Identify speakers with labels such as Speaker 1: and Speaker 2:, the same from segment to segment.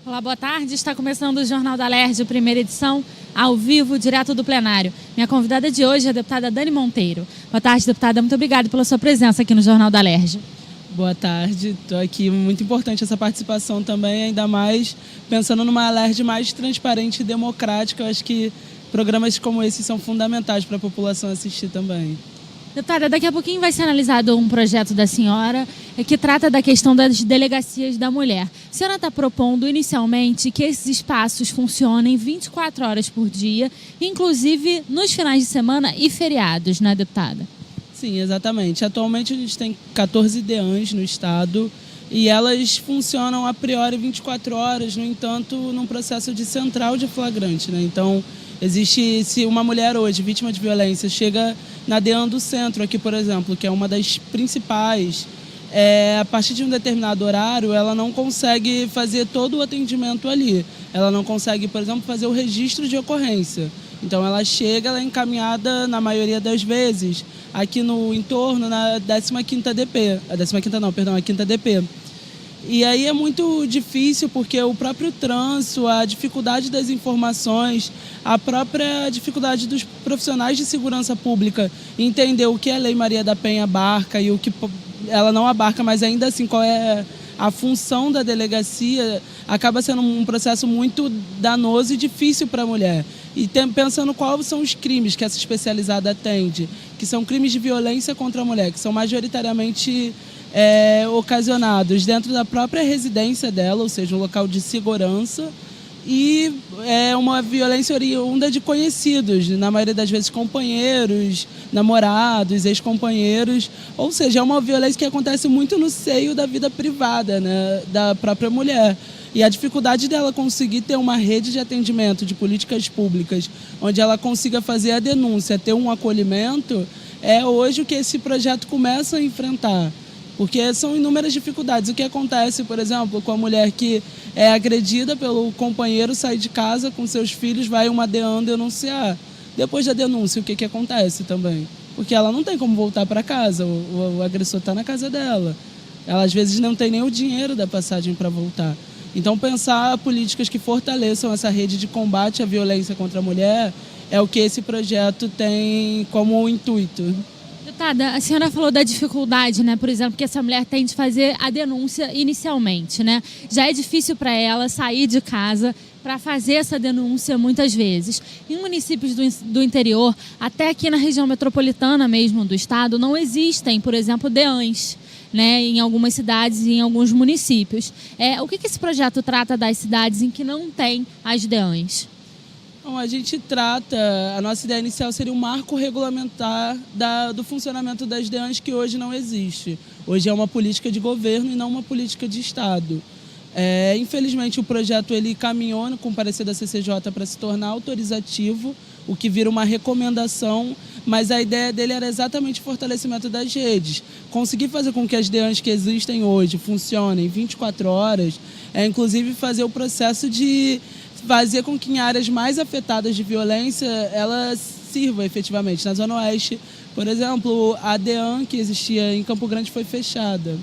Speaker 1: Olá, boa tarde. Está começando o Jornal da Alerj, primeira edição, ao vivo, direto do plenário. Minha convidada de hoje é a deputada Dani Monteiro. Boa tarde, deputada. Muito obrigada pela sua presença aqui no Jornal da Alerj.
Speaker 2: Boa tarde. Estou aqui. Muito importante essa participação também, ainda mais pensando numa Alerj mais transparente e democrática. Eu acho que programas como esse são fundamentais para a população assistir também.
Speaker 1: Deputada, daqui a pouquinho vai ser analisado um projeto da senhora que trata da questão das delegacias da mulher. A senhora está propondo inicialmente que esses espaços funcionem 24 horas por dia, inclusive nos finais de semana e feriados, né, deputada?
Speaker 2: Sim, exatamente. Atualmente a gente tem 14 DEANs no estado e elas funcionam a priori 24 horas, no entanto, num processo de central de flagrante, né? Então, se uma mulher hoje, vítima de violência, chega na DEAN do centro aqui, por exemplo, que é uma das principais, a partir de um determinado horário, ela não consegue fazer todo o atendimento ali. Ela não consegue, por exemplo, fazer o registro de ocorrência. Então, ela chega, ela é encaminhada, na maioria das vezes, aqui no entorno, na 15ª DP. A 15ª não, perdão, a 5ª DP. E aí é muito difícil porque o próprio trânsito, a dificuldade das informações, a própria dificuldade dos profissionais de segurança pública entender o que a Lei Maria da Penha abarca e o que ela não abarca, mas ainda assim qual é a função da delegacia, acaba sendo um processo muito danoso e difícil para a mulher. E pensando quais são os crimes que essa especializada atende, que são crimes de violência contra a mulher, que são majoritariamente ocasionados dentro da própria residência dela, ou seja, um local de segurança, e uma violência oriunda de conhecidos, na maioria das vezes companheiros, namorados, ex-companheiros, ou seja, é uma violência que acontece muito no seio da vida privada, né, da própria mulher. E a dificuldade dela conseguir ter uma rede de atendimento de políticas públicas, onde ela consiga fazer a denúncia, ter um acolhimento, é hoje o que esse projeto começa a enfrentar. Porque são inúmeras dificuldades. O que acontece, por exemplo, com a mulher que é agredida pelo companheiro, sai de casa com seus filhos, vai uma DEAN denunciar. Depois da denúncia, o que acontece também? Porque ela não tem como voltar para casa, o agressor está na casa dela. Ela, às vezes, não tem nem o dinheiro da passagem para voltar. Então, pensar políticas que fortaleçam essa rede de combate à violência contra a mulher é o que esse projeto tem como intuito.
Speaker 1: Deputada, a senhora falou da dificuldade, né, por exemplo, que essa mulher tem de fazer a denúncia inicialmente, né? Já é difícil para ela sair de casa para fazer essa denúncia muitas vezes. Em municípios do interior, até aqui na região metropolitana mesmo do estado, não existem, por exemplo, DEANs, né, em algumas cidades e em alguns municípios. O que esse projeto trata das cidades em que não tem as DEANs?
Speaker 2: Bom, a gente trata, a nossa ideia inicial seria um marco regulamentar do funcionamento das DEANs que hoje não existe. Hoje é uma política de governo e não uma política de Estado. Infelizmente, o projeto ele caminhou com o parecer da CCJ para se tornar autorizativo, o que vira uma recomendação, mas a ideia dele era exatamente o fortalecimento das redes. Conseguir fazer com que as DEANs que existem hoje funcionem 24 horas, inclusive fazer o processo de fazer com que em áreas mais afetadas de violência ela sirva efetivamente. Na Zona Oeste, por exemplo, a DEAN que existia em Campo Grande foi fechada.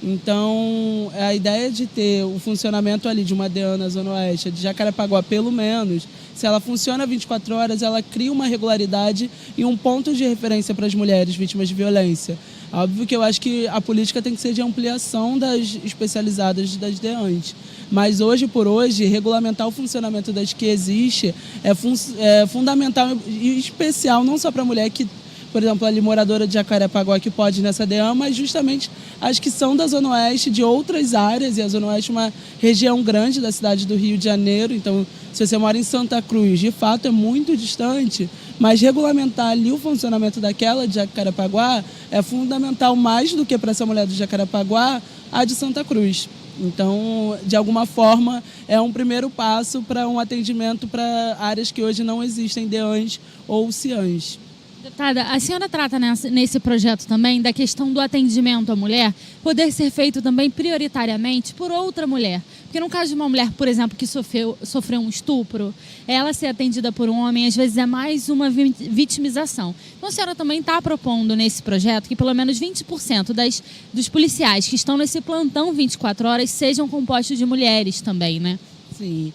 Speaker 2: Então, a ideia de ter o funcionamento ali de uma DEAN na Zona Oeste, de Jacarepaguá pelo menos, se ela funciona 24 horas, ela cria uma regularidade e um ponto de referência para as mulheres vítimas de violência. Óbvio que eu acho que a política tem que ser de ampliação das especializadas das DEANs. Mas hoje por hoje, regulamentar o funcionamento das que existe é fundamental e especial, não só para a mulher que, por exemplo, ali moradora de Jacarepaguá que pode ir nessa DEAN, mas justamente as que são da Zona Oeste, de outras áreas, e a Zona Oeste é uma região grande da cidade do Rio de Janeiro, então se você mora em Santa Cruz, de fato é muito distante, mas regulamentar ali o funcionamento daquela de Jacarepaguá é fundamental mais do que para essa mulher de Jacarepaguá, a de Santa Cruz. Então, de alguma forma, é um primeiro passo para um atendimento para áreas que hoje não existem DEANs ou CIANs.
Speaker 1: Deputada, a senhora trata nesse projeto também da questão do atendimento à mulher poder ser feito também prioritariamente por outra mulher. Porque no caso de uma mulher, por exemplo, que sofreu um estupro, ela ser atendida por um homem, às vezes é mais uma vitimização. Então a senhora também está propondo nesse projeto que pelo menos 20% dos policiais que estão nesse plantão 24 horas sejam compostos de mulheres também, né?
Speaker 2: Sim.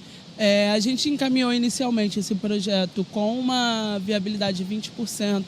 Speaker 2: A gente encaminhou inicialmente esse projeto com uma viabilidade de 20%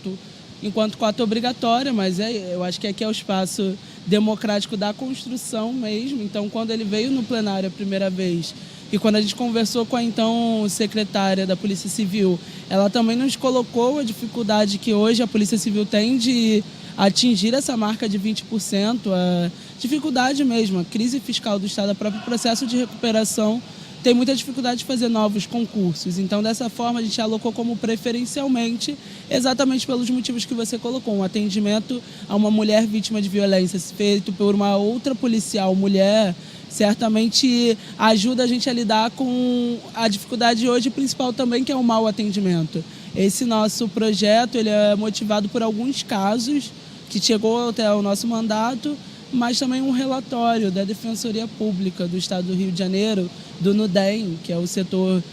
Speaker 2: enquanto cota obrigatória, mas eu acho que aqui é o espaço democrático da construção mesmo. Então, quando ele veio no plenário a primeira vez e quando a gente conversou com a então secretária da Polícia Civil, ela também nos colocou a dificuldade que hoje a Polícia Civil tem de atingir essa marca de 20%, a dificuldade mesmo, a crise fiscal do Estado, o próprio processo de recuperação tem muita dificuldade de fazer novos concursos. Então, dessa forma, a gente alocou como preferencialmente, exatamente pelos motivos que você colocou, um atendimento a uma mulher vítima de violência feito por uma outra policial mulher, certamente ajuda a gente a lidar com a dificuldade hoje principal também, que é o mau atendimento. Esse nosso projeto ele é motivado por alguns casos que chegou até o nosso mandato, mas também um relatório da Defensoria Pública do Estado do Rio de Janeiro, do NUDEM, que é o setor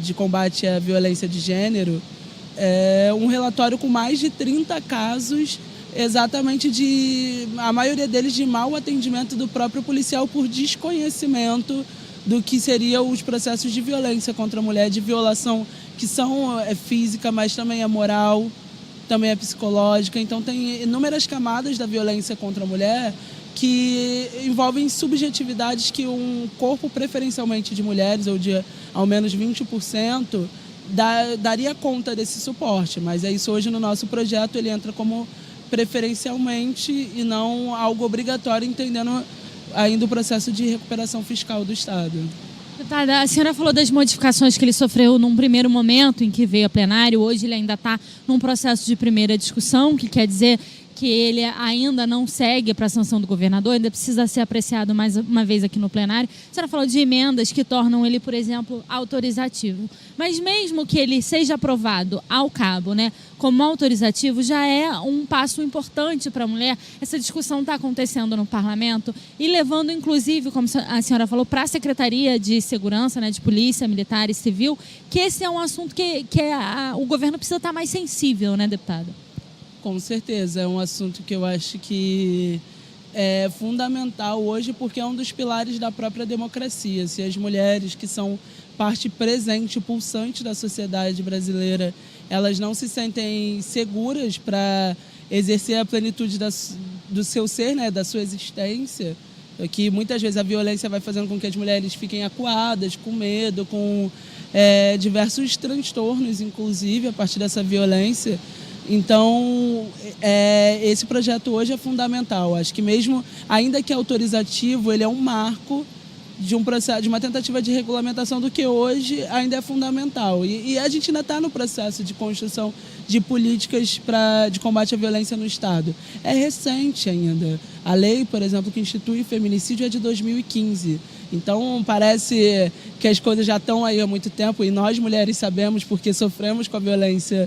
Speaker 2: de combate à violência de gênero, um relatório com mais de 30 casos, exatamente a maioria deles de mau atendimento do próprio policial por desconhecimento do que seriam os processos de violência contra a mulher, de violação que são física, mas também é moral, também é psicológica. Então tem inúmeras camadas da violência contra a mulher que envolvem subjetividades que um corpo preferencialmente de mulheres, ou de ao menos 20%, daria conta desse suporte. Mas é isso, hoje no nosso projeto ele entra como preferencialmente e não algo obrigatório, entendendo ainda o processo de recuperação fiscal do Estado.
Speaker 1: Deputada, a senhora falou das modificações que ele sofreu num primeiro momento em que veio a plenário. Hoje ele ainda está num processo de primeira discussão, que quer dizer que ele ainda não segue para a sanção do governador, ainda precisa ser apreciado mais uma vez aqui no plenário. A senhora falou de emendas que tornam ele, por exemplo, autorizativo. Mas mesmo que ele seja aprovado ao cabo, né, como autorizativo, já é um passo importante para a mulher. Essa discussão está acontecendo no parlamento e levando, inclusive, como a senhora falou, para a Secretaria de Segurança, né, de Polícia Militar e Civil, que esse é um assunto que o governo precisa estar mais sensível, né, deputada?
Speaker 2: Com certeza, é um assunto que eu acho que é fundamental hoje, porque é um dos pilares da própria democracia. Se as mulheres, que são parte presente, pulsante da sociedade brasileira, elas não se sentem seguras para exercer a plenitude do seu ser, né, da sua existência, que muitas vezes a violência vai fazendo com que as mulheres fiquem acuadas, com medo, com diversos transtornos, inclusive, a partir dessa violência. Então, esse projeto hoje é fundamental. Acho que mesmo, ainda que autorizativo, ele é um marco de um processo, de uma tentativa de regulamentação do que hoje ainda é fundamental. E a gente ainda está no processo de construção de políticas de combate à violência no Estado. É recente ainda. A lei, por exemplo, que institui feminicídio é de 2015. Então, parece que as coisas já estão aí há muito tempo, e nós, mulheres, sabemos porque sofremos com a violência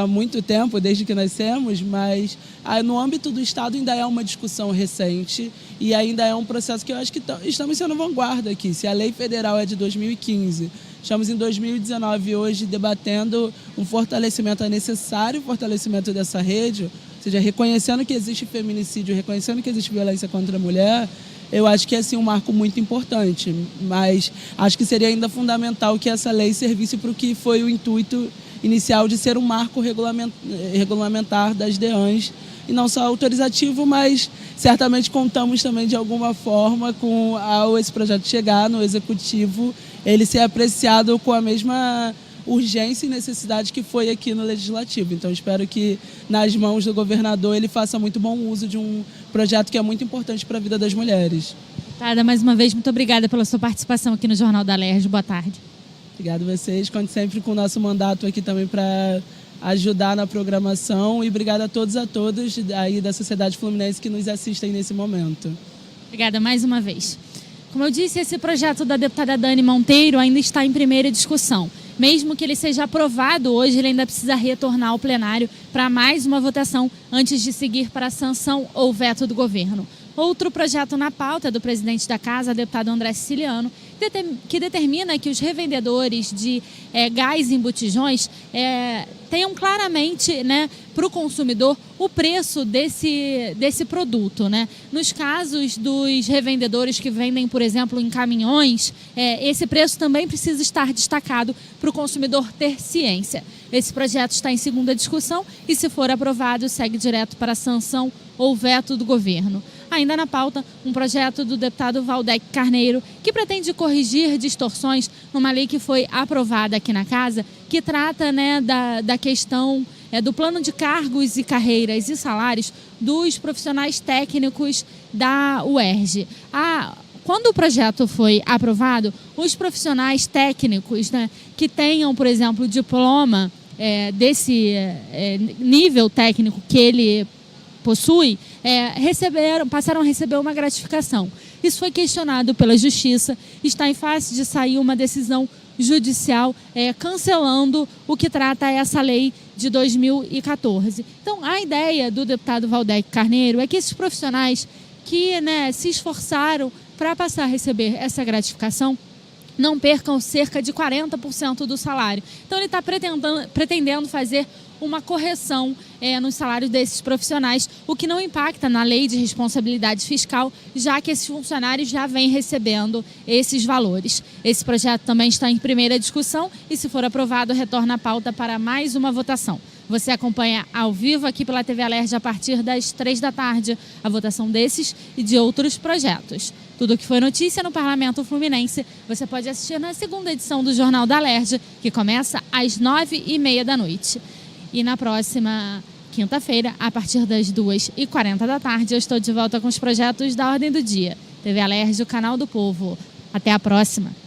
Speaker 2: há muito tempo, desde que nascemos, mas no âmbito do Estado ainda é uma discussão recente e ainda é um processo que eu acho que estamos sendo vanguarda aqui. Se a lei federal é de 2015, estamos em 2019 hoje debatendo um fortalecimento, é necessário fortalecimento dessa rede, ou seja, reconhecendo que existe feminicídio, reconhecendo que existe violência contra a mulher. Eu acho que é assim, um marco muito importante, mas acho que seria ainda fundamental que essa lei servisse para o que foi o intuito inicial de ser um marco regulamentar das DEANs, e não só autorizativo, mas certamente contamos também de alguma forma com, ao esse projeto chegar no Executivo, ele ser apreciado com a mesma urgência e necessidade que foi aqui no Legislativo. Então espero que nas mãos do governador ele faça muito bom uso de um projeto que é muito importante para a vida das mulheres.
Speaker 1: Deputada, mais uma vez, muito obrigada pela sua participação aqui no Jornal da Alerj. Boa tarde.
Speaker 2: Obrigado a vocês. Conte sempre com o nosso mandato aqui também para ajudar na programação. E obrigado a todos e a todas aí da sociedade fluminense que nos assistem nesse momento.
Speaker 1: Obrigada mais uma vez. Como eu disse, esse projeto da deputada Dani Monteiro ainda está em primeira discussão. Mesmo que ele seja aprovado hoje, ele ainda precisa retornar ao plenário para mais uma votação antes de seguir para a sanção ou veto do governo. Outro projeto na pauta do presidente da Casa, deputado André Siciliano, que determina que os revendedores de gás em botijões tenham claramente, né, para o consumidor o preço desse produto, né? Nos casos dos revendedores que vendem, por exemplo, em caminhões, esse preço também precisa estar destacado para o consumidor ter ciência. Esse projeto está em segunda discussão e, se for aprovado, segue direto para a sanção ou veto do governo. Ainda na pauta, um projeto do deputado Valdec Carneiro, que pretende corrigir distorções numa lei que foi aprovada aqui na Casa, que trata, né, da questão do plano de cargos e carreiras e salários dos profissionais técnicos da UERJ. Quando o projeto foi aprovado, os profissionais técnicos, né, que tenham, por exemplo, diploma desse nível técnico que ele possui, passaram a receber uma gratificação. Isso foi questionado pela Justiça, está em fase de sair uma decisão judicial cancelando o que trata essa lei de 2014. Então, a ideia do deputado Valdec Carneiro é que esses profissionais que, né, se esforçaram para passar a receber essa gratificação não percam cerca de 40% do salário. Então, ele está pretendendo fazer uma correção nos salários desses profissionais, o que não impacta na lei de responsabilidade fiscal, já que esses funcionários já vêm recebendo esses valores. Esse projeto também está em primeira discussão e, se for aprovado, retorna a pauta para mais uma votação. Você acompanha ao vivo aqui pela TV Alerj a partir das 3 da tarde a votação desses e de outros projetos. Tudo o que foi notícia no Parlamento Fluminense você pode assistir na segunda edição do Jornal da Alerj, que começa às 9h30 da noite. E na próxima quinta-feira, a partir das 2h40 da tarde, eu estou de volta com os projetos da Ordem do Dia. TV Alerj, o canal do povo. Até a próxima!